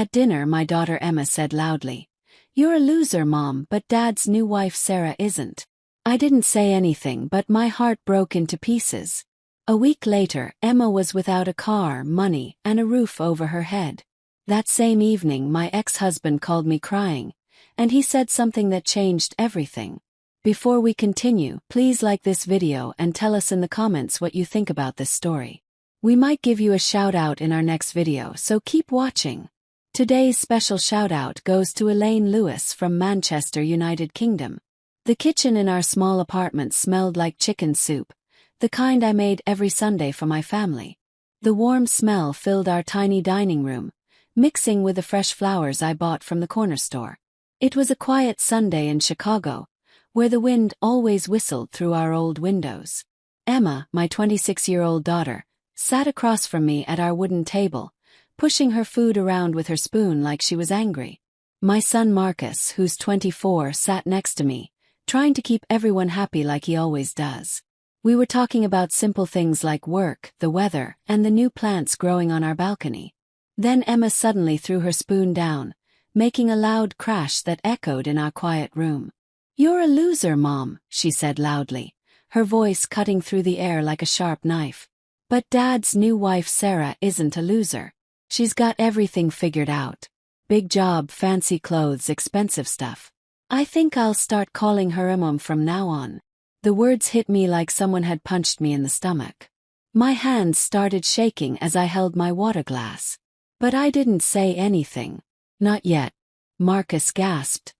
At dinner, my daughter Emma said loudly, "You're a loser, Mom, but Dad's new wife Sarah isn't." I didn't say anything, but my heart broke into pieces. A week later, Emma was without a car, money, and a roof over her head. That same evening, my ex-husband called me crying, and he said something that changed everything. Before we continue, please like this video and tell us in the comments what you think about this story. We might give you a shout out in our next video, so keep watching. Today's special shout out goes to Elaine Lewis from Manchester, United Kingdom. The kitchen in our small apartment smelled like chicken soup, the kind I made every Sunday for my family. The warm smell filled our tiny dining room, mixing with the fresh flowers I bought from the corner store. It was a quiet Sunday in Chicago, where the wind always whistled through our old windows. Emma, my 26-year-old daughter, sat across from me at our wooden table, pushing her food around with her spoon like she was angry. My son Marcus, who's 24, sat next to me, trying to keep everyone happy like he always does. We were talking about simple things like work, the weather, and the new plants growing on our balcony. Then Emma suddenly threw her spoon down, making a loud crash that echoed in our quiet room. "You're a loser, Mom," she said loudly, her voice cutting through the air like a sharp knife. "But Dad's new wife Sarah isn't a loser. She's got everything figured out. Big job, fancy clothes, expensive stuff. I think I'll start calling her Mom from now on." The words hit me like someone had punched me in the stomach. My hands started shaking as I held my water glass. But I didn't say anything. "Not yet," Marcus gasped,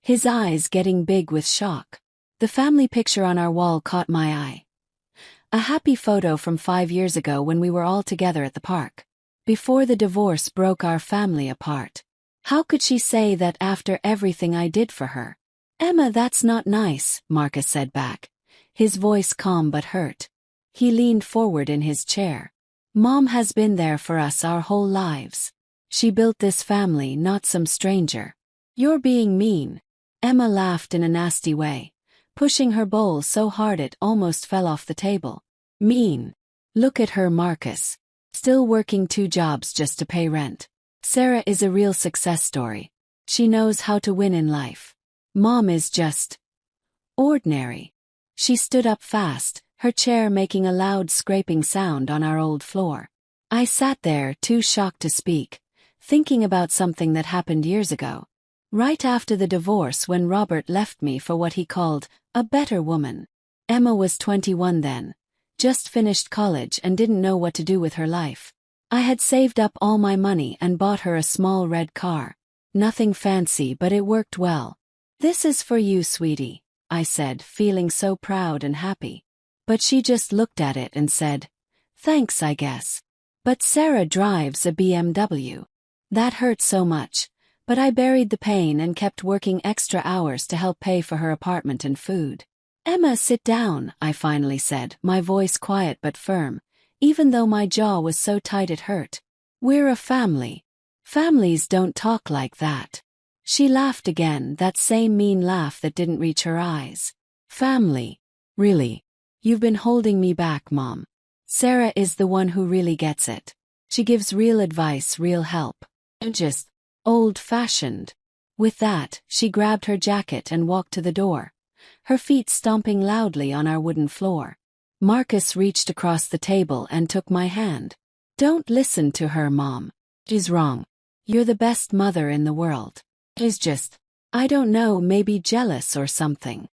his eyes getting big with shock. The family picture on our wall caught my eye. A happy photo from 5 years ago when we were all together at the park. Before the divorce broke our family apart. How could she say that after everything I did for her? "Emma, that's not nice," Marcus said back, his voice calm but hurt. He leaned forward in his chair. "Mom has been there for us our whole lives. She built this family, not some stranger." "You're being mean." Emma laughed in a nasty way, pushing her bowl so hard it almost fell off the table. "Mean? Look at her, Marcus. Still working 2 jobs just to pay rent. Sarah is a real success story. She knows how to win in life. Mom is just ordinary." She stood up fast, her chair making a loud scraping sound on our old floor. I sat there, too shocked to speak, thinking about something that happened years ago. Right after the divorce, when Robert left me for what he called a better woman. Emma was 21 then, just finished college and didn't know what to do with her life. I had saved up all my money and bought her a small red car. Nothing fancy, but it worked well. "This is for you, sweetie," I said, feeling so proud and happy. But she just looked at it and said, "Thanks, I guess. But Sarah drives a BMW." That hurt so much, but I buried the pain and kept working extra hours to help pay for her apartment and food. "Emma, sit down," I finally said, my voice quiet but firm, even though my jaw was so tight it hurt. "We're a family. Families don't talk like that." She laughed again, that same mean laugh that didn't reach her eyes. "Family? Really? You've been holding me back, Mom. Sarah is the one who really gets it. She gives real advice, real help. I'm just old-fashioned." With that, she grabbed her jacket and walked to the door, her feet stomping loudly on our wooden floor. Marcus reached across the table and took my hand. "Don't listen to her, Mom. She's wrong. You're the best mother in the world. She's just, I don't know, maybe jealous or something."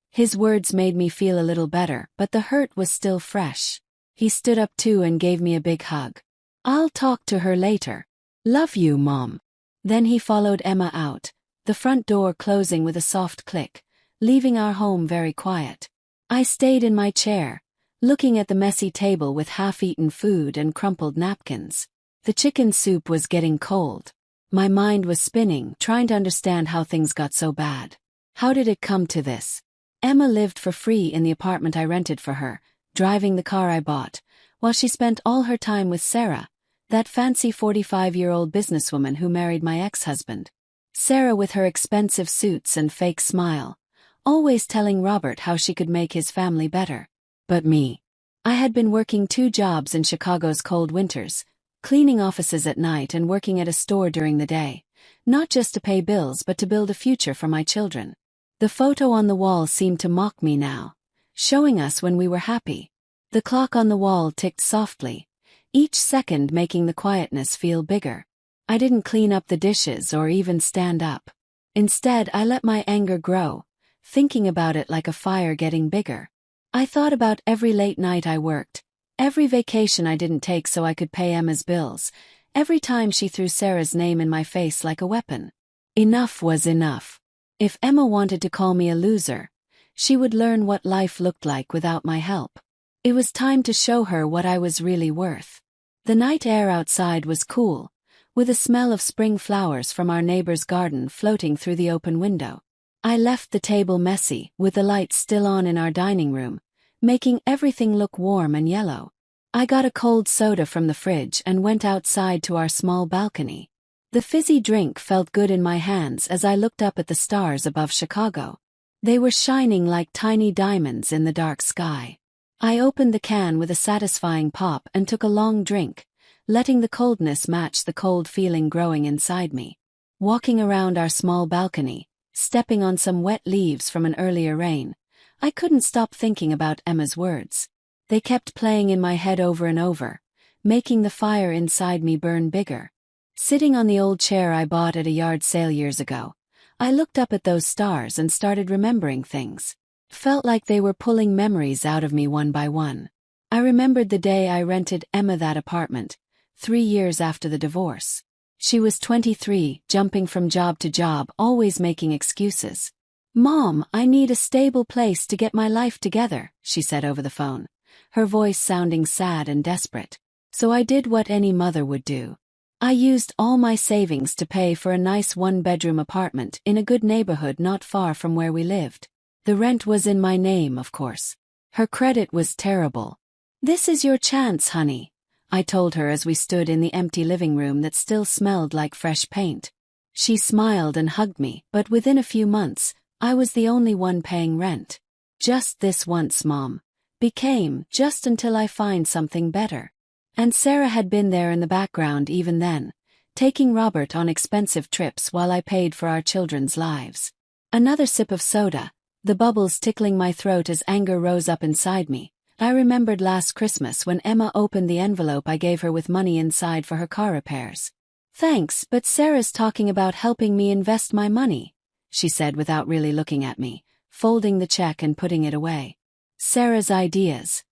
His words made me feel a little better, but the hurt was still fresh. He stood up too and gave me a big hug. "I'll talk to her later. Love you, Mom." Then he followed Emma out, the front door closing with a soft click, leaving our home very quiet. I stayed in my chair, looking at the messy table with half-eaten food and crumpled napkins. The chicken soup was getting cold. My mind was spinning, trying to understand how things got so bad. How did it come to this? Emma lived for free in the apartment I rented for her, driving the car I bought, while she spent all her time with Sarah, that fancy 45-year-old businesswoman who married my ex-husband. Sarah with her expensive suits and fake smile, always telling Robert how she could make his family better. But me. I had been working 2 jobs in Chicago's cold winters, cleaning offices at night and working at a store during the day, not just to pay bills but to build a future for my children. The photo on the wall seemed to mock me now, showing us when we were happy. The clock on the wall ticked softly, each second making the quietness feel bigger. I didn't clean up the dishes or even stand up. Instead, I let my anger grow, thinking about it like a fire getting bigger. I thought about every late night I worked, every vacation I didn't take so I could pay Emma's bills, every time she threw Sarah's name in my face like a weapon. Enough was enough. If Emma wanted to call me a loser, she would learn what life looked like without my help. It was time to show her what I was really worth. The night air outside was cool, with a smell of spring flowers from our neighbor's garden floating through the open window. I left the table messy, with the lights still on in our dining room, making everything look warm and yellow. I got a cold soda from the fridge and went outside to our small balcony. The fizzy drink felt good in my hands as I looked up at the stars above Chicago. They were shining like tiny diamonds in the dark sky. I opened the can with a satisfying pop and took a long drink, letting the coldness match the cold feeling growing inside me. Walking around our small balcony, stepping on some wet leaves from an earlier rain, I couldn't stop thinking about Emma's words. They kept playing in my head over and over, making the fire inside me burn bigger. Sitting on the old chair I bought at a yard sale years ago, I looked up at those stars and started remembering things. Felt like they were pulling memories out of me one by one. I remembered the day I rented Emma that apartment, 3 years after the divorce. She was 23, jumping from job to job, always making excuses. "Mom, I need a stable place to get my life together," she said over the phone, her voice sounding sad and desperate. So I did what any mother would do. I used all my savings to pay for a nice 1-bedroom apartment in a good neighborhood not far from where we lived. The rent was in my name, of course. Her credit was terrible. "This is your chance, honey," I told her as we stood in the empty living room that still smelled like fresh paint. She smiled and hugged me, but within a few months, I was the only one paying rent. "Just this once, Mom," became "just until I find something better." And Sarah had been there in the background even then, taking Robert on expensive trips while I paid for our children's lives. Another sip of soda, the bubbles tickling my throat as anger rose up inside me. I remembered last Christmas when Emma opened the envelope I gave her with money inside for her car repairs. "Thanks, but Sarah's talking about helping me invest my money," she said without really looking at me, folding the check and putting it away. Sarah's ideas.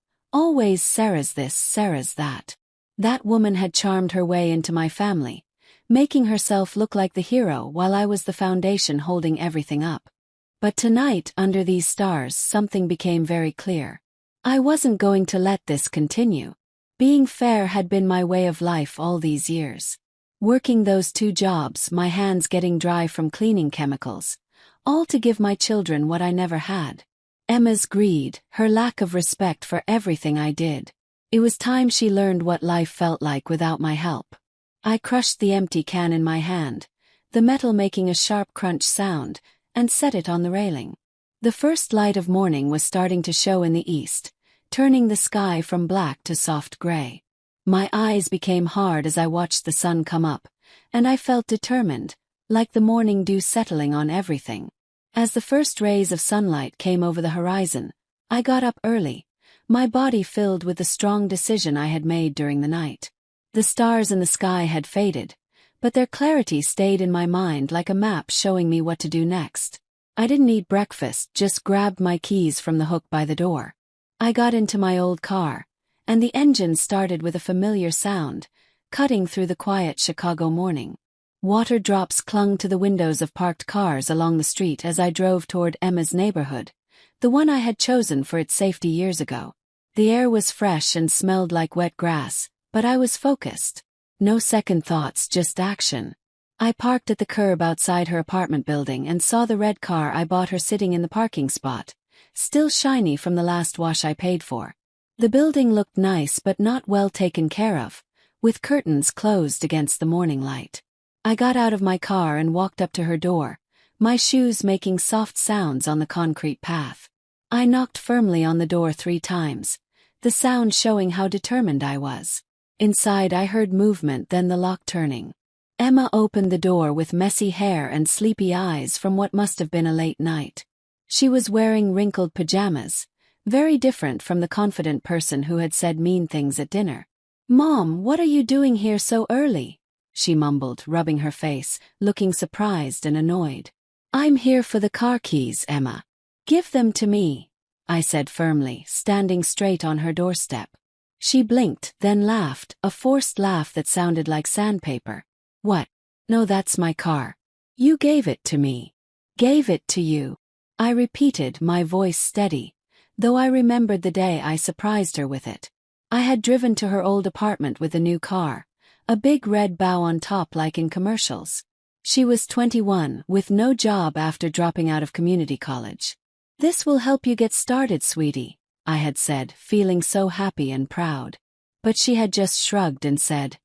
Always Sarah's this, Sarah's that. That woman had charmed her way into my family, making herself look like the hero while I was the foundation holding everything up. But tonight, under these stars, something became very clear. I wasn't going to let this continue. Being fair had been my way of life all these years. Working those 2 jobs, my hands getting dry from cleaning chemicals, all to give my children what I never had. Emma's greed, her lack of respect for everything I did. It was time she learned what life felt like without my help. I crushed the empty can in my hand, the metal making a sharp crunch sound, and set it on the railing. The first light of morning was starting to show in the east, turning the sky from black to soft gray. My eyes became hard as I watched the sun come up, and I felt determined, like the morning dew settling on everything. As the first rays of sunlight came over the horizon, I got up early, my body filled with the strong decision I had made during the night. The stars in the sky had faded, but their clarity stayed in my mind like a map showing me what to do next. I didn't eat breakfast, just grabbed my keys from the hook by the door. I got into my old car, and the engine started with a familiar sound, cutting through the quiet Chicago morning. Water drops clung to the windows of parked cars along the street as I drove toward Emma's neighborhood, the one I had chosen for its safety years ago. The air was fresh and smelled like wet grass, but I was focused. No second thoughts, just action. I parked at the curb outside her apartment building and saw the red car I bought her sitting in the parking spot, still shiny from the last wash I paid for. The building looked nice but not well taken care of, with curtains closed against the morning light. I got out of my car and walked up to her door, my shoes making soft sounds on the concrete path. I knocked firmly on the door 3 times, the sound showing how determined I was. Inside I heard movement, then the lock turning. Emma opened the door with messy hair and sleepy eyes from what must have been a late night. She was wearing wrinkled pajamas, very different from the confident person who had said mean things at dinner. "Mom, what are you doing here so early?" she mumbled, rubbing her face, looking surprised and annoyed. "I'm here for the car keys, Emma. Give them to me," I said firmly, standing straight on her doorstep. She blinked, then laughed, a forced laugh that sounded like sandpaper. "What? No, that's my car. You gave it to me." "Gave it to you," I repeated, my voice steady, though I remembered the day I surprised her with it. I had driven to her old apartment with a new car, a big red bow on top like in commercials. She was 21, with no job after dropping out of community college. "This will help you get started, sweetie," I had said, feeling so happy and proud. But she had just shrugged and said,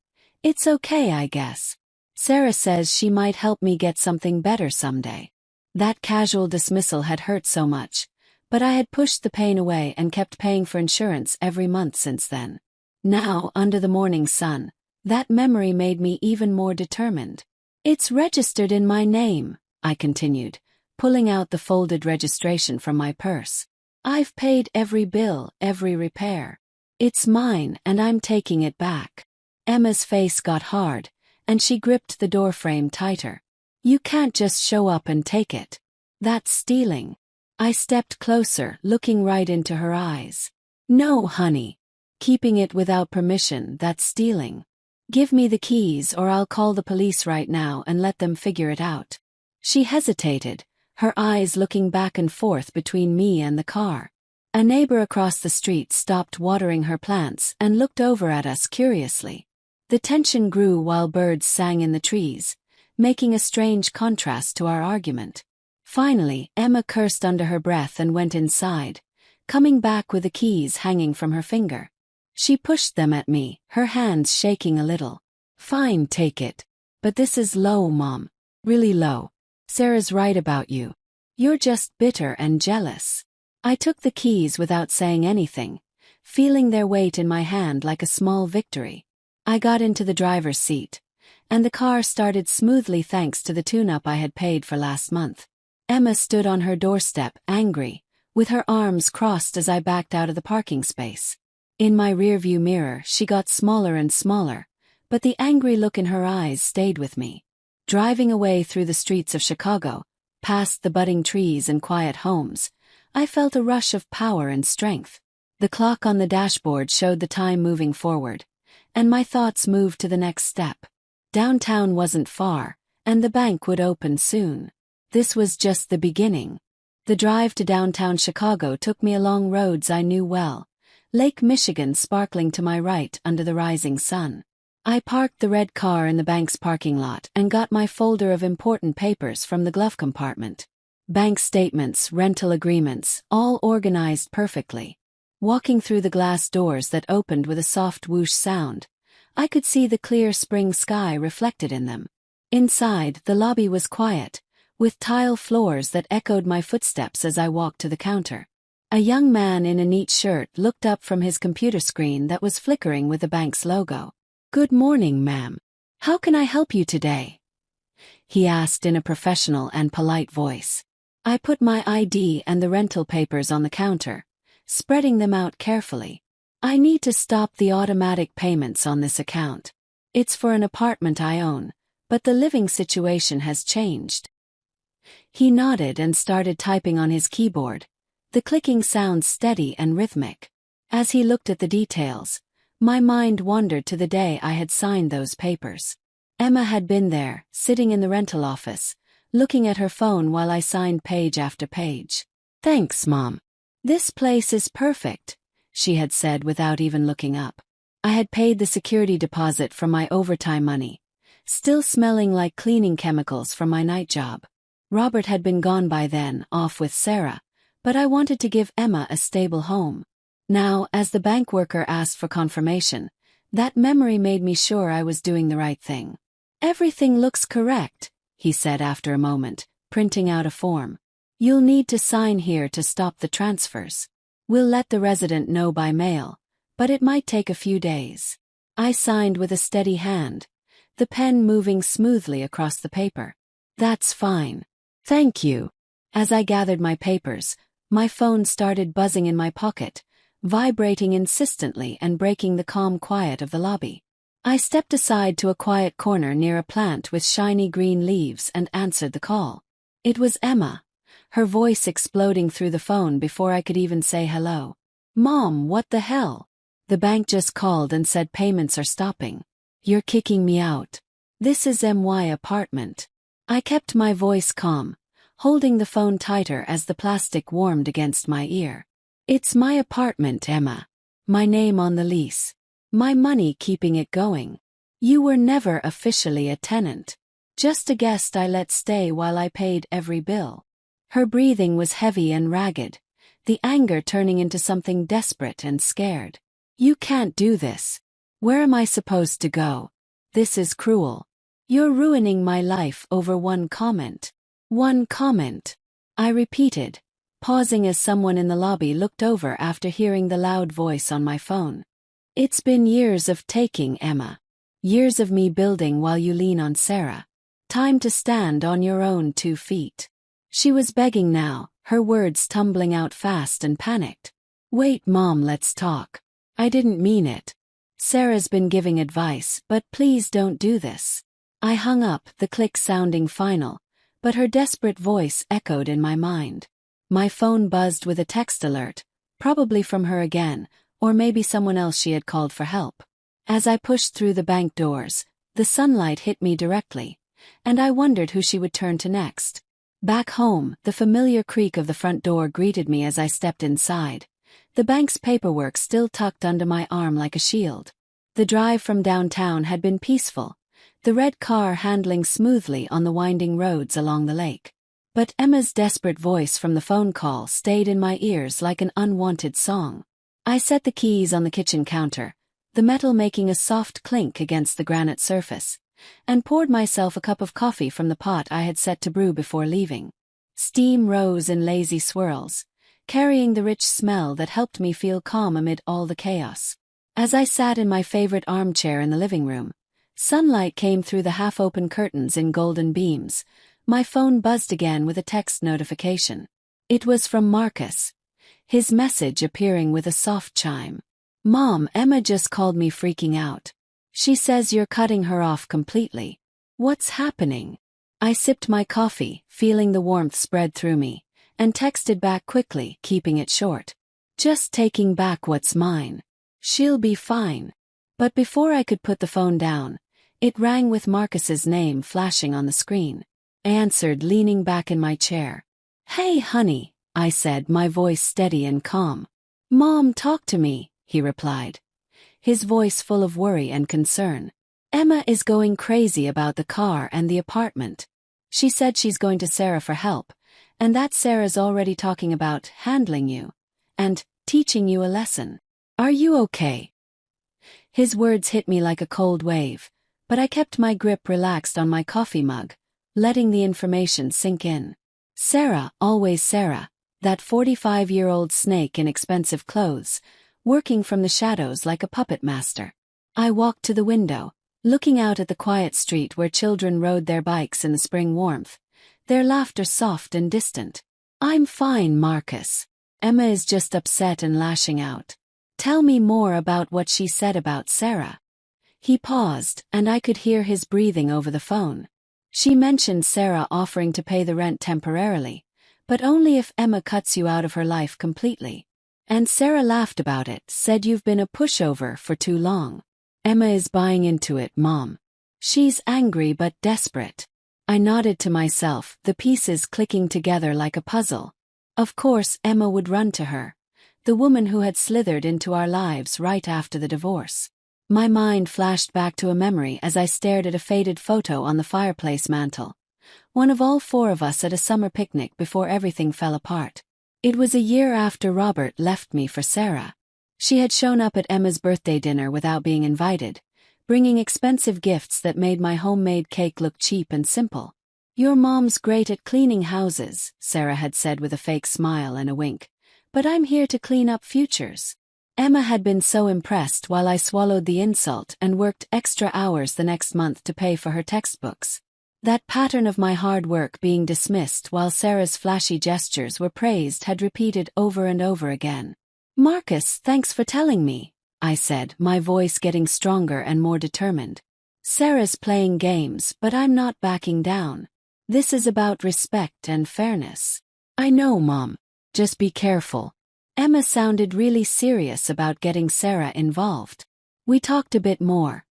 "It's okay, I guess. Sarah says she might help me get something better someday." That casual dismissal had hurt so much, but I had pushed the pain away and kept paying for insurance every month since then. Now, under the morning sun, that memory made me even more determined. "It's registered in my name," I continued, pulling out the folded registration from my purse. "I've paid every bill, every repair. It's mine and I'm taking it back." Emma's face got hard, and she gripped the doorframe tighter. "You can't just show up and take it. That's stealing." I stepped closer, looking right into her eyes. "No, honey. Keeping it without permission, that's stealing. Give me the keys or I'll call the police right now and let them figure it out." She hesitated, her eyes looking back and forth between me and the car. A neighbor across the street stopped watering her plants and looked over at us curiously. The tension grew while birds sang in the trees, making a strange contrast to our argument. Finally, Emma cursed under her breath and went inside, coming back with the keys hanging from her finger. She pushed them at me, her hands shaking a little. "Fine, take it. But this is low, Mom. Really low. Sarah's right about you. You're just bitter and jealous." I took the keys without saying anything, feeling their weight in my hand like a small victory. I got into the driver's seat, and the car started smoothly thanks to the tune-up I had paid for last month. Emma stood on her doorstep, angry, with her arms crossed as I backed out of the parking space. In my rearview mirror, she got smaller and smaller, but the angry look in her eyes stayed with me. Driving away through the streets of Chicago, past the budding trees and quiet homes, I felt a rush of power and strength. The clock on the dashboard showed the time moving forward, and my thoughts moved to the next step. Downtown wasn't far, and the bank would open soon. This was just the beginning. The drive to downtown Chicago took me along roads I knew well, Lake Michigan sparkling to my right under the rising sun. I parked the red car in the bank's parking lot and got my folder of important papers from the glove compartment. Bank statements, rental agreements, all organized perfectly. Walking through the glass doors that opened with a soft whoosh sound, I could see the clear spring sky reflected in them. Inside, the lobby was quiet, with tile floors that echoed my footsteps as I walked to the counter. A young man in a neat shirt looked up from his computer screen that was flickering with the bank's logo. "Good morning, ma'am. How can I help you today?" he asked in a professional and polite voice. I put my ID and the rental papers on the counter, spreading them out carefully. "I need to stop the automatic payments on this account. It's for an apartment I own, but the living situation has changed." He nodded and started typing on his keyboard, the clicking sound steady and rhythmic. As he looked at the details, my mind wandered to the day I had signed those papers. Emma had been there, sitting in the rental office, looking at her phone while I signed page after page. "Thanks, Mom. This place is perfect," she had said without even looking up. I had paid the security deposit from my overtime money, still smelling like cleaning chemicals from my night job. Robert had been gone by then, off with Sarah, but I wanted to give Emma a stable home. Now, as the bank worker asked for confirmation, that memory made me sure I was doing the right thing. "Everything looks correct," he said after a moment, printing out a form. "You'll need to sign here to stop the transfers. We'll let the resident know by mail, but it might take a few days." I signed with a steady hand, the pen moving smoothly across the paper. That's fine. Thank you. As I gathered my papers, my phone started buzzing in my pocket, vibrating insistently and breaking the calm quiet of the lobby. I stepped aside to a quiet corner near a plant with shiny green leaves and answered the call. It was Emma, her voice exploding through the phone before I could even say hello. Mom, what the hell? The bank just called and said payments are stopping. You're kicking me out. This is MY apartment. I kept my voice calm, holding the phone tighter as the plastic warmed against my ear. It's my apartment, Emma. My name on the lease. My money keeping it going. You were never officially a tenant. Just a guest I let stay while I paid every bill. Her breathing was heavy and ragged, the anger turning into something desperate and scared. You can't do this. Where am I supposed to go? This is cruel. You're ruining my life over one comment. One comment. I repeated, pausing as someone in the lobby looked over after hearing the loud voice on my phone. It's been years of taking, Emma. Years of me building while you lean on Sarah. Time to stand on your own 2 feet. She was begging now, her words tumbling out fast and panicked. Wait, Mom, let's talk. I didn't mean it. Sarah's been giving advice, but please don't do this. I hung up, the click sounding final, but her desperate voice echoed in my mind. My phone buzzed with a text alert, probably from her again, or maybe someone else she had called for help. As I pushed through the bank doors, the sunlight hit me directly, and I wondered who she would turn to next. Back home, the familiar creak of the front door greeted me as I stepped inside, the bank's paperwork still tucked under my arm like a shield. The drive from downtown had been peaceful, the red car handling smoothly on the winding roads along the lake. But Emma's desperate voice from the phone call stayed in my ears like an unwanted song. I set the keys on the kitchen counter, the metal making a soft clink against the granite surface, and poured myself a cup of coffee from the pot I had set to brew before leaving. Steam rose in lazy swirls, carrying the rich smell that helped me feel calm amid all the chaos. As I sat in my favorite armchair in the living room, sunlight came through the half-open curtains in golden beams. My phone buzzed again with a text notification. It was from Marcus, his message appearing with a soft chime. Mom, Emma just called me freaking out. She says you're cutting her off completely. What's happening? I sipped my coffee, feeling the warmth spread through me, and texted back quickly, keeping it short. Just taking back what's mine. She'll be fine. But before I could put the phone down, it rang with Marcus's name flashing on the screen. I answered, leaning back in my chair. Hey, honey, I said, my voice steady and calm. Mom, talk to me, he replied, his voice full of worry and concern. Emma is going crazy about the car and the apartment. She said she's going to Sarah for help, and that Sarah's already talking about handling you and teaching you a lesson. Are you okay? His words hit me like a cold wave, but I kept my grip relaxed on my coffee mug, letting the information sink in. Sarah, always Sarah, that 45-year-old snake in expensive clothes, working from the shadows like a puppet master. I walked to the window, looking out at the quiet street where children rode their bikes in the spring warmth, their laughter soft and distant. I'm fine, Marcus. Emma is just upset and lashing out. Tell me more about what she said about Sarah. He paused, and I could hear his breathing over the phone. She mentioned Sarah offering to pay the rent temporarily, but only if Emma cuts you out of her life completely. And Sarah laughed about it, said you've been a pushover for too long. Emma is buying into it, Mom. She's angry but desperate. I nodded to myself, the pieces clicking together like a puzzle. Of course, Emma would run to her, the woman who had slithered into our lives right after the divorce. My mind flashed back to a memory as I stared at a faded photo on the fireplace mantel, one of all 4 of us at a summer picnic before everything fell apart. It was a year after Robert left me for Sarah. She had shown up at Emma's birthday dinner without being invited, bringing expensive gifts that made my homemade cake look cheap and simple. Your mom's great at cleaning houses, Sarah had said with a fake smile and a wink, but I'm here to clean up futures. Emma had been so impressed while I swallowed the insult and worked extra hours the next month to pay for her textbooks. That pattern of my hard work being dismissed while Sarah's flashy gestures were praised had repeated over and over again. "Marcus, thanks for telling me," I said, my voice getting stronger and more determined. "Sarah's playing games, but I'm not backing down. This is about respect and fairness." "I know, Mom. Just be careful." Emma sounded really serious about getting Sarah involved. We talked a bit more,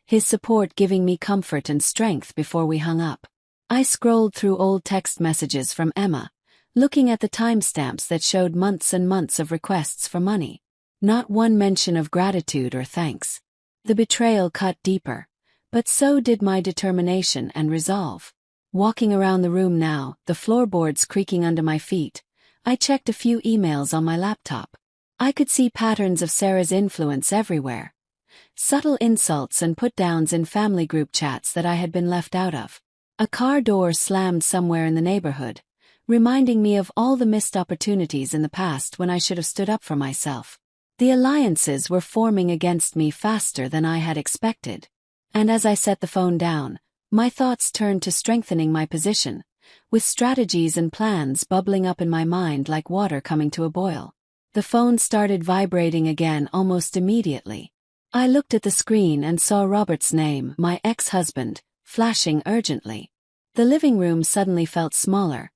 his support giving me comfort and strength before we hung up. I scrolled through old text messages from Emma, looking at the timestamps that showed months and months of requests for money. Not one mention of gratitude or thanks. The betrayal cut deeper, but so did my determination and resolve. Walking around the room now, the floorboards creaking under my feet, I checked a few emails on my laptop. I could see patterns of Sarah's influence everywhere. Subtle insults and put-downs in family group chats that I had been left out of. A car door slammed somewhere in the neighborhood, reminding me of all the missed opportunities in the past when I should have stood up for myself. The alliances were forming against me faster than I had expected. And as I set the phone down, my thoughts turned to strengthening my position, with strategies and plans bubbling up in my mind like water coming to a boil. The phone started vibrating again almost immediately. I looked at the screen and saw Robert's name, my ex-husband, flashing urgently. The living room suddenly felt smaller,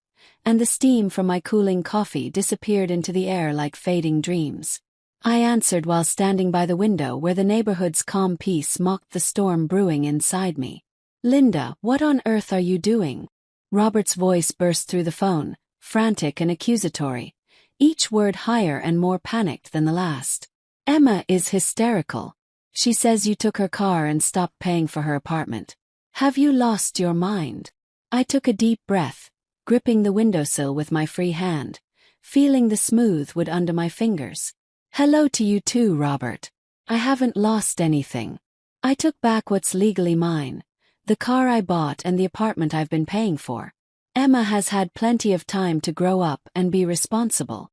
and the steam from my cooling coffee disappeared into the air like fading dreams. I answered while standing by the window where the neighborhood's calm peace mocked the storm brewing inside me. "Linda, what on earth are you doing?" Robert's voice burst through the phone, frantic and accusatory, each word higher and more panicked than the last. "Emma is hysterical. She says you took her car and stopped paying for her apartment. Have you lost your mind?" I took a deep breath, gripping the windowsill with my free hand, feeling the smooth wood under my fingers. "Hello to you too, Robert. I haven't lost anything. I took back what's legally mine. The car I bought and the apartment I've been paying for. Emma has had plenty of time to grow up and be responsible."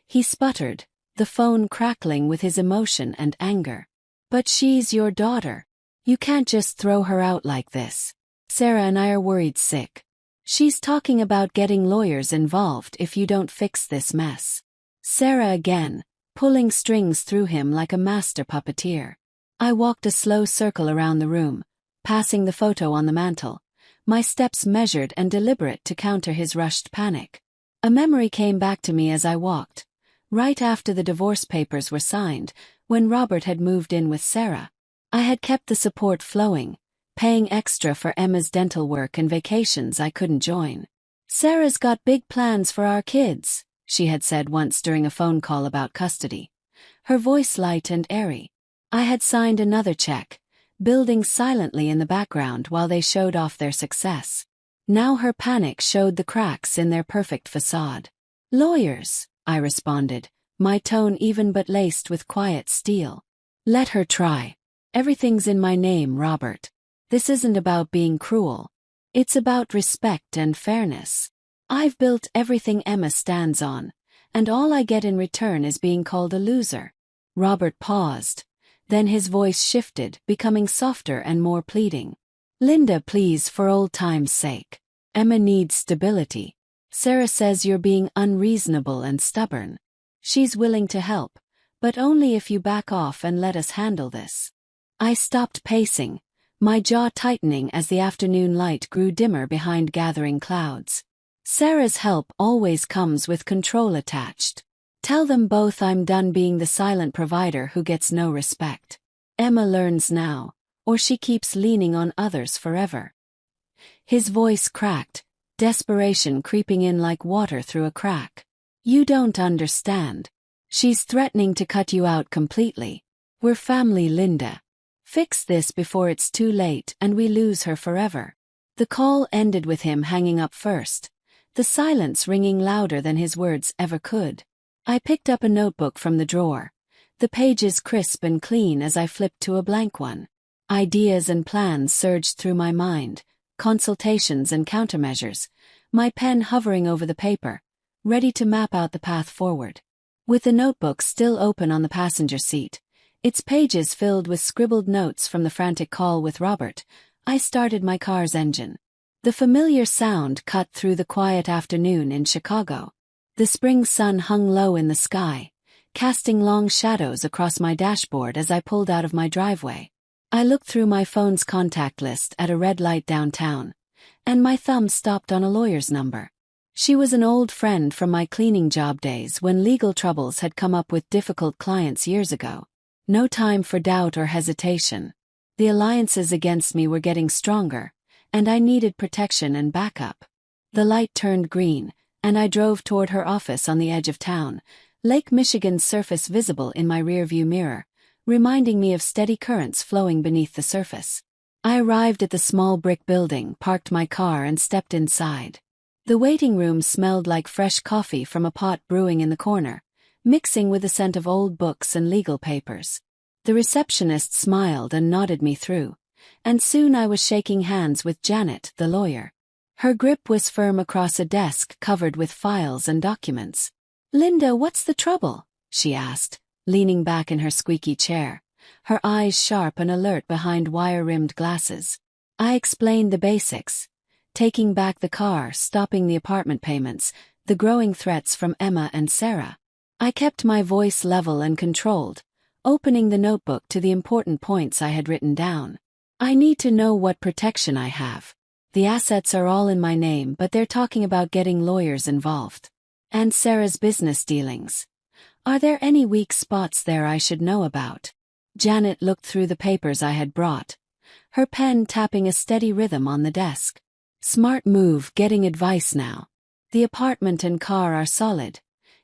He sputtered, the phone crackling with his emotion and anger. "But she's your daughter. You can't just throw her out like this. Sarah and I are worried sick. She's talking about getting lawyers involved if you don't fix this mess." Sarah again, pulling strings through him like a master puppeteer. I walked a slow circle around the room, passing the photo on the mantel, my steps measured and deliberate to counter his rushed panic. A memory came back to me as I walked, right after the divorce papers were signed, when Robert had moved in with Sarah. I had kept the support flowing, paying extra for Emma's dental work and vacations I couldn't join. "Sarah's got big plans for our kids," she had said once during a phone call about custody, her voice light and airy. I had signed another check, building silently in the background while they showed off their success. Now her panic showed the cracks in their perfect facade. "Lawyers," I responded, my tone even but laced with quiet steel. "Let her try. Everything's in my name, Robert. This isn't about being cruel. It's about respect and fairness. I've built everything Emma stands on, and all I get in return is being called a loser." Robert paused. Then his voice shifted, becoming softer and more pleading. "Linda, please, for old time's sake. Emma needs stability. Sarah says you're being unreasonable and stubborn. She's willing to help, but only if you back off and let us handle this." I stopped pacing, my jaw tightening as the afternoon light grew dimmer behind gathering clouds. Sarah's help always comes with control attached. Tell them both I'm done being the silent provider who gets no respect. Emma learns now, or she keeps leaning on others forever. His voice cracked, desperation creeping in like water through a crack. "You don't understand. She's threatening to cut you out completely. We're family, Linda. Fix this before it's too late and we lose her forever." The call ended with him hanging up first, the silence ringing louder than his words ever could. I picked up a notebook from the drawer, the pages crisp and clean as I flipped to a blank one. Ideas and plans surged through my mind, consultations and countermeasures, my pen hovering over the paper, ready to map out the path forward. With the notebook still open on the passenger seat, its pages filled with scribbled notes from the frantic call with Robert, I started my car's engine. The familiar sound cut through the quiet afternoon in Chicago. The spring sun hung low in the sky, casting long shadows across my dashboard as I pulled out of my driveway. I looked through my phone's contact list at a red light downtown, and my thumb stopped on a lawyer's number. She was an old friend from my cleaning job days when legal troubles had come up with difficult clients years ago. No time for doubt or hesitation. The alliances against me were getting stronger, and I needed protection and backup. The light turned green, and I drove toward her office on the edge of town, Lake Michigan's surface visible in my rearview mirror, reminding me of steady currents flowing beneath the surface. I arrived at the small brick building, parked my car and stepped inside. The waiting room smelled like fresh coffee from a pot brewing in the corner, mixing with the scent of old books and legal papers. The receptionist smiled and nodded me through, and soon I was shaking hands with Janet, the lawyer. Her grip was firm across a desk covered with files and documents. "Linda, what's the trouble?" she asked, leaning back in her squeaky chair, her eyes sharp and alert behind wire-rimmed glasses. I explained the basics, taking back the car, stopping the apartment payments, the growing threats from Emma and Sarah. I kept my voice level and controlled, opening the notebook to the important points I had written down. "I need to know what protection I have. The assets are all in my name, but they're talking about getting lawyers involved. And Sarah's business dealings. Are there any weak spots there I should know about?" Janet looked through the papers I had brought, her pen tapping a steady rhythm on the desk. "Smart move, getting advice now. The apartment and car are solid.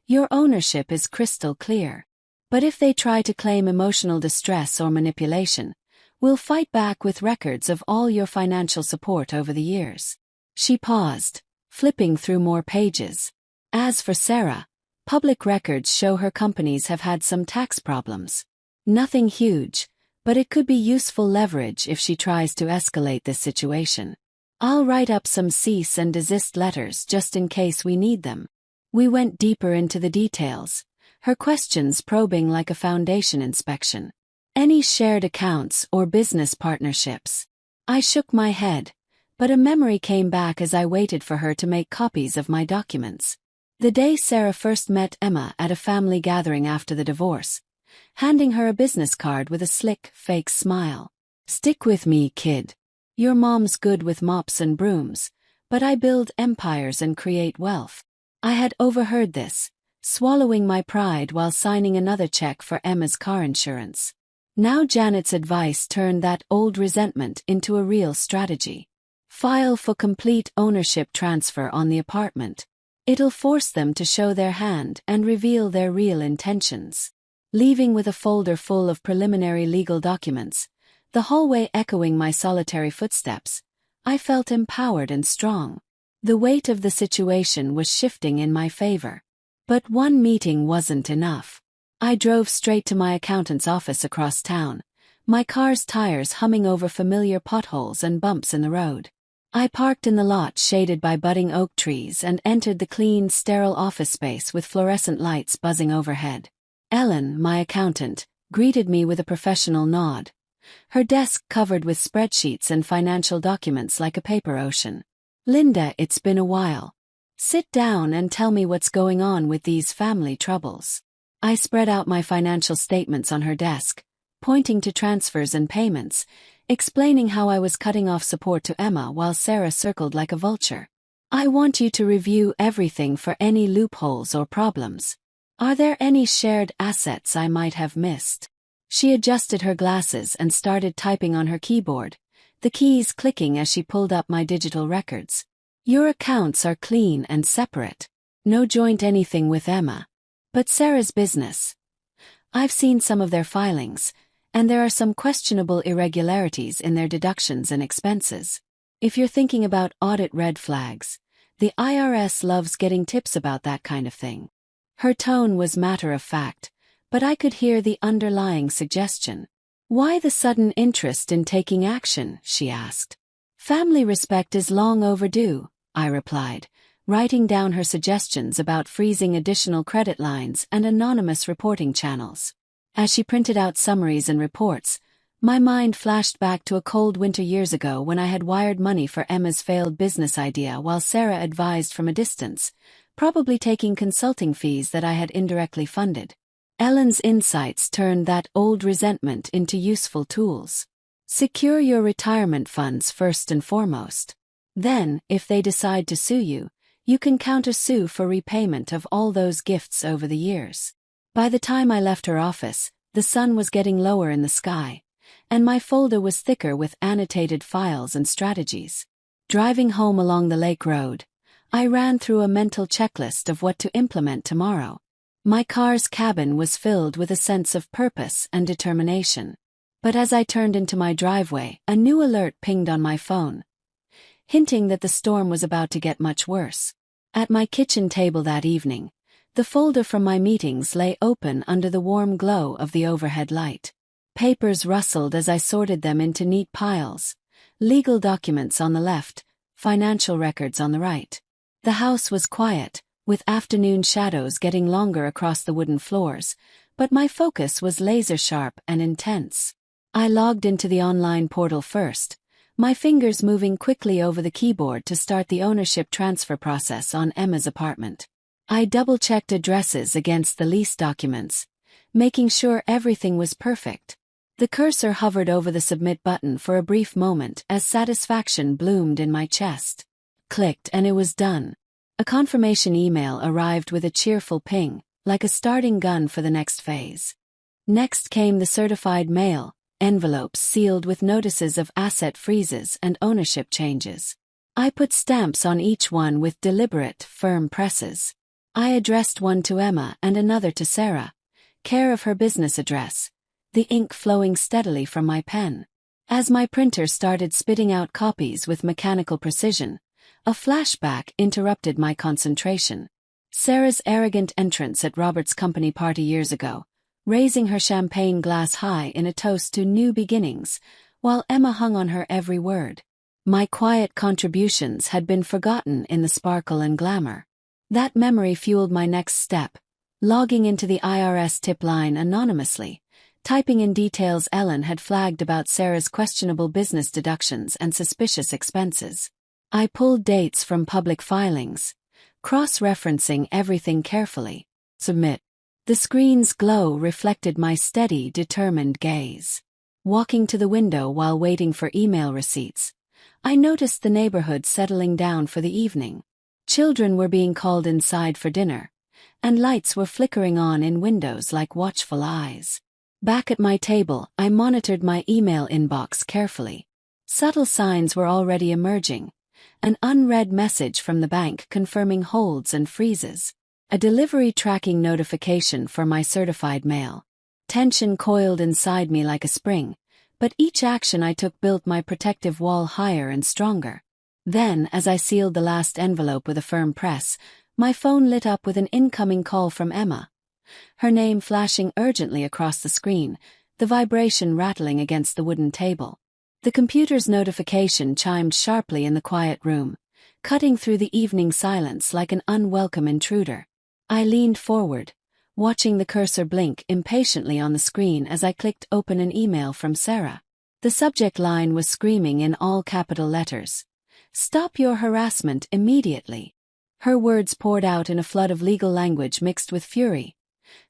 Your ownership is crystal clear. But if they try to claim emotional distress or manipulation, we'll fight back with records of all your financial support over the years." She paused, flipping through more pages. "As for Sarah, public records show her companies have had some tax problems. Nothing huge, but it could be useful leverage if she tries to escalate this situation. I'll write up some cease and desist letters just in case we need them." We went deeper into the details, her questions probing like a foundation inspection. "Any shared accounts or business partnerships?" I shook my head, but a memory came back as I waited for her to make copies of my documents. The day Sarah first met Emma at a family gathering after the divorce, handing her a business card with a slick, fake smile. "Stick with me, kid. Your mom's good with mops and brooms, but I build empires and create wealth." I had overheard this, swallowing my pride while signing another check for Emma's car insurance. Now Janet's advice turned that old resentment into a real strategy. "File for complete ownership transfer on the apartment. It'll force them to show their hand and reveal their real intentions." Leaving with a folder full of preliminary legal documents, the hallway echoing my solitary footsteps, I felt empowered and strong. The weight of the situation was shifting in my favor. But one meeting wasn't enough. I drove straight to my accountant's office across town, my car's tires humming over familiar potholes and bumps in the road. I parked in the lot shaded by budding oak trees and entered the clean, sterile office space with fluorescent lights buzzing overhead. Ellen, my accountant, greeted me with a professional nod, her desk covered with spreadsheets and financial documents like a paper ocean. "Linda, it's been a while. Sit down and tell me what's going on with these family troubles." I spread out my financial statements on her desk, pointing to transfers and payments, explaining how I was cutting off support to Emma while Sarah circled like a vulture. "I want you to review everything for any loopholes or problems. Are there any shared assets I might have missed?" She adjusted her glasses and started typing on her keyboard, the keys clicking as she pulled up my digital records. "Your accounts are clean and separate. No joint anything with Emma. But Sarah's business. I've seen some of their filings, and there are some questionable irregularities in their deductions and expenses. If you're thinking about audit red flags, the IRS loves getting tips about that kind of thing." Her tone was matter-of-fact, but I could hear the underlying suggestion. "Why the sudden interest in taking action?" she asked. "Family respect is long overdue," I replied, writing down her suggestions about freezing additional credit lines and anonymous reporting channels. As she printed out summaries and reports, my mind flashed back to a cold winter years ago when I had wired money for Emma's failed business idea while Sarah advised from a distance, probably taking consulting fees that I had indirectly funded. Ellen's insights turned that old resentment into useful tools. Secure your retirement funds first and foremost. Then, if they decide to sue you, you can counter-sue for repayment of all those gifts over the years. By the time I left her office, the sun was getting lower in the sky, and my folder was thicker with annotated files and strategies. Driving home along the lake road, I ran through a mental checklist of what to implement tomorrow. My car's cabin was filled with a sense of purpose and determination. But as I turned into my driveway, a new alert pinged on my phone, hinting that the storm was about to get much worse. At my kitchen table that evening, the folder from my meetings lay open under the warm glow of the overhead light. Papers rustled as I sorted them into neat piles, legal documents on the left, financial records on the right. The house was quiet, with afternoon shadows getting longer across the wooden floors, but my focus was laser-sharp and intense. I logged into the online portal first, my fingers moving quickly over the keyboard to start the ownership transfer process on Emma's apartment. I double-checked addresses against the lease documents, making sure everything was perfect. The cursor hovered over the submit button for a brief moment as satisfaction bloomed in my chest. Clicked and it was done. A confirmation email arrived with a cheerful ping, like a starting gun for the next phase. Next came the certified mail, envelopes sealed with notices of asset freezes and ownership changes. I put stamps on each one with deliberate, firm presses. I addressed one to Emma and another to Sarah, care of her business address, the ink flowing steadily from my pen. As my printer started spitting out copies with mechanical precision, a flashback interrupted my concentration. Sarah's arrogant entrance at Robert's company party years ago, raising her champagne glass high in a toast to new beginnings, while Emma hung on her every word. My quiet contributions had been forgotten in the sparkle and glamour. That memory fueled my next step, logging into the IRS tip line anonymously, typing in details Ellen had flagged about Sarah's questionable business deductions and suspicious expenses. I pulled dates from public filings, cross-referencing everything carefully. Submit. The screen's glow reflected my steady, determined gaze. Walking to the window while waiting for email receipts, I noticed the neighborhood settling down for the evening. Children were being called inside for dinner, and lights were flickering on in windows like watchful eyes. Back at my table, I monitored my email inbox carefully. Subtle signs were already emerging. An unread message from the bank confirming holds and freezes. A delivery tracking notification for my certified mail. Tension coiled inside me like a spring, but each action I took built my protective wall higher and stronger. Then, as I sealed the last envelope with a firm press, my phone lit up with an incoming call from Emma. Her name flashing urgently across the screen, the vibration rattling against the wooden table. The computer's notification chimed sharply in the quiet room, cutting through the evening silence like an unwelcome intruder. I leaned forward, watching the cursor blink impatiently on the screen as I clicked open an email from Sarah. The subject line was screaming in all capital letters. "Stop your harassment immediately." Her words poured out in a flood of legal language mixed with fury.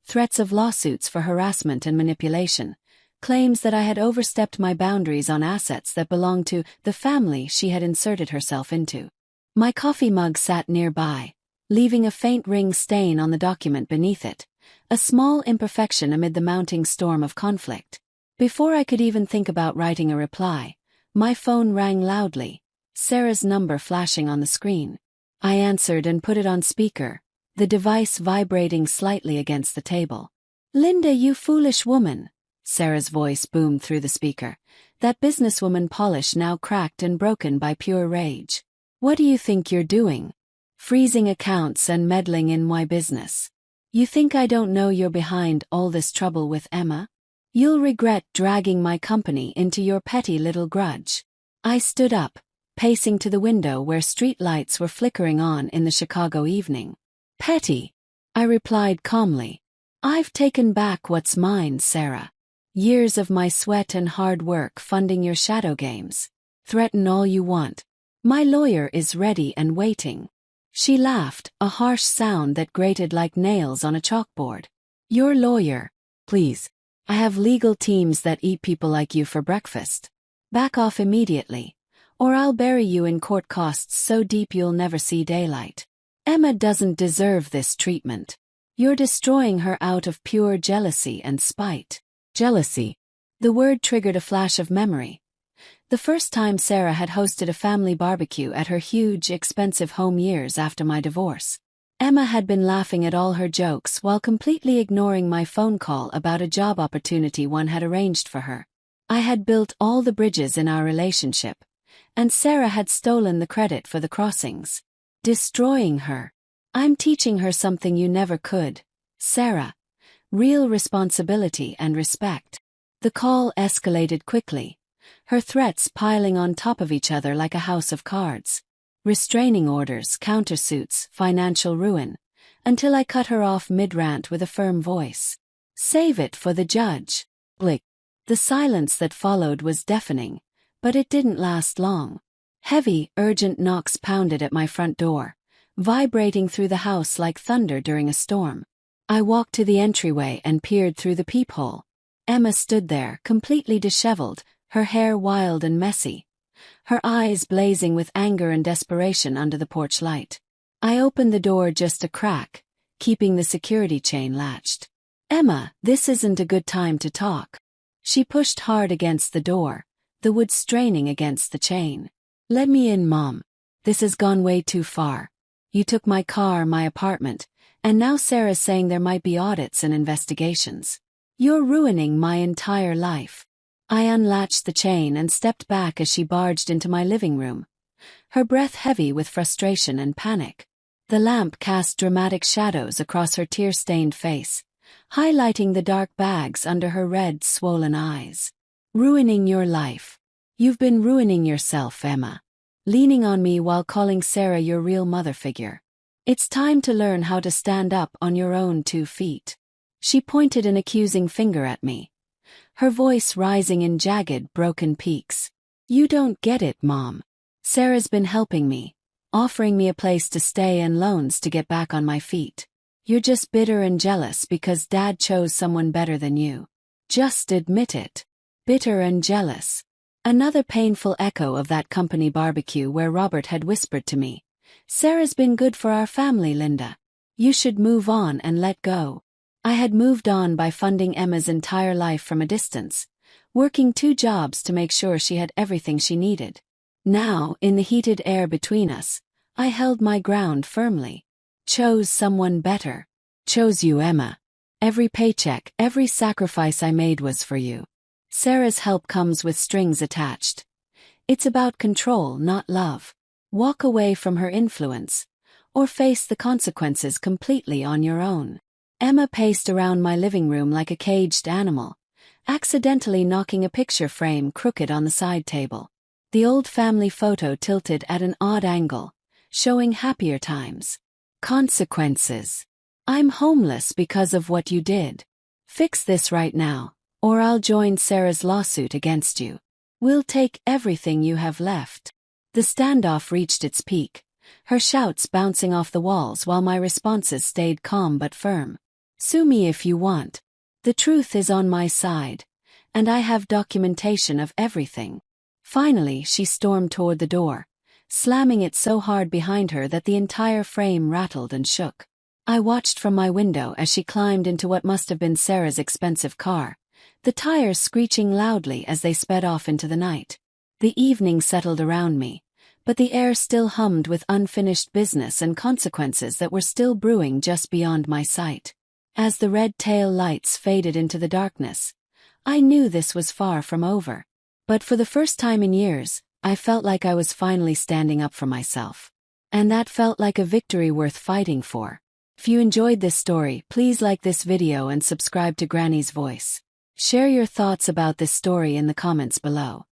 Threats of lawsuits for harassment and manipulation, claims that I had overstepped my boundaries on assets that belonged to the family she had inserted herself into. My coffee mug sat nearby, leaving a faint ring stain on the document beneath it, a small imperfection amid the mounting storm of conflict. Before I could even think about writing a reply, my phone rang loudly, Sarah's number flashing on the screen. I answered and put it on speaker, the device vibrating slightly against the table. "Linda, you foolish woman," Sarah's voice boomed through the speaker, that businesswoman polish now cracked and broken by pure rage. "What do you think you're doing? Freezing accounts and meddling in my business. You think I don't know you're behind all this trouble with Emma? You'll regret dragging my company into your petty little grudge." I stood up, pacing to the window where street lights were flickering on in the Chicago evening. Petty, I replied calmly. I've taken back what's mine, Sarah. Years of my sweat and hard work funding your shadow games. Threaten all you want. My lawyer is ready and waiting. She laughed, a harsh sound that grated like nails on a chalkboard. Your lawyer? Please. I have legal teams that eat people like you for breakfast. Back off immediately, or I'll bury you in court costs so deep you'll never see daylight. Emma doesn't deserve this treatment. You're destroying her out of pure jealousy and spite. Jealousy. The word triggered a flash of memory. The first time Sarah had hosted a family barbecue at her huge, expensive home years after my divorce. Emma had been laughing at all her jokes while completely ignoring my phone call about a job opportunity one had arranged for her. I had built all the bridges in our relationship, and Sarah had stolen the credit for the crossings. Destroying her. I'm teaching her something you never could, Sarah. Real responsibility and respect. The call escalated quickly, her threats piling on top of each other like a house of cards. Restraining orders, countersuits, financial ruin, until I cut her off mid-rant with a firm voice. Save it for the judge. Blick. The silence that followed was deafening, but it didn't last long. Heavy, urgent knocks pounded at my front door, vibrating through the house like thunder during a storm. I walked to the entryway and peered through the peephole. Emma stood there, completely disheveled, her hair wild and messy, her eyes blazing with anger and desperation under the porch light. I opened the door just a crack, keeping the security chain latched. Emma, this isn't a good time to talk. She pushed hard against the door, the wood straining against the chain. Let me in, Mom. This has gone way too far. You took my car, my apartment, and now Sarah's saying there might be audits and investigations. You're ruining my entire life. I unlatched the chain and stepped back as she barged into my living room, her breath heavy with frustration and panic. The lamp cast dramatic shadows across her tear-stained face, highlighting the dark bags under her red, swollen eyes. Ruining your life. You've been ruining yourself, Emma. Leaning on me while calling Sarah your real mother figure. It's time to learn how to stand up on your own 2 feet. She pointed an accusing finger at me, her voice rising in jagged, broken peaks. You don't get it, Mom. Sarah's been helping me, offering me a place to stay and loans to get back on my feet. You're just bitter and jealous because Dad chose someone better than you. Just admit it. Bitter and jealous. Another painful echo of that company barbecue where Robert had whispered to me, Sarah's been good for our family, Linda. You should move on and let go. I had moved on by funding Emma's entire life from a distance, working 2 jobs to make sure she had everything she needed. Now, in the heated air between us, I held my ground firmly. Chose someone better. Chose you, Emma. Every paycheck, every sacrifice I made was for you. Sarah's help comes with strings attached. It's about control, not love. Walk away from her influence, or face the consequences completely on your own. Emma paced around my living room like a caged animal, accidentally knocking a picture frame crooked on the side table. The old family photo tilted at an odd angle, showing happier times. Consequences. I'm homeless because of what you did. Fix this right now, or I'll join Sarah's lawsuit against you. We'll take everything you have left. The standoff reached its peak, her shouts bouncing off the walls while my responses stayed calm but firm. Sue me if you want. The truth is on my side, and I have documentation of everything. Finally, she stormed toward the door, slamming it so hard behind her that the entire frame rattled and shook. I watched from my window as she climbed into what must have been Sarah's expensive car, the tires screeching loudly as they sped off into the night. The evening settled around me, but the air still hummed with unfinished business and consequences that were still brewing just beyond my sight. As the red tail lights faded into the darkness, I knew this was far from over. But for the first time in years, I felt like I was finally standing up for myself. And that felt like a victory worth fighting for. If you enjoyed this story, please like this video and subscribe to Granny's Voice. Share your thoughts about this story in the comments below.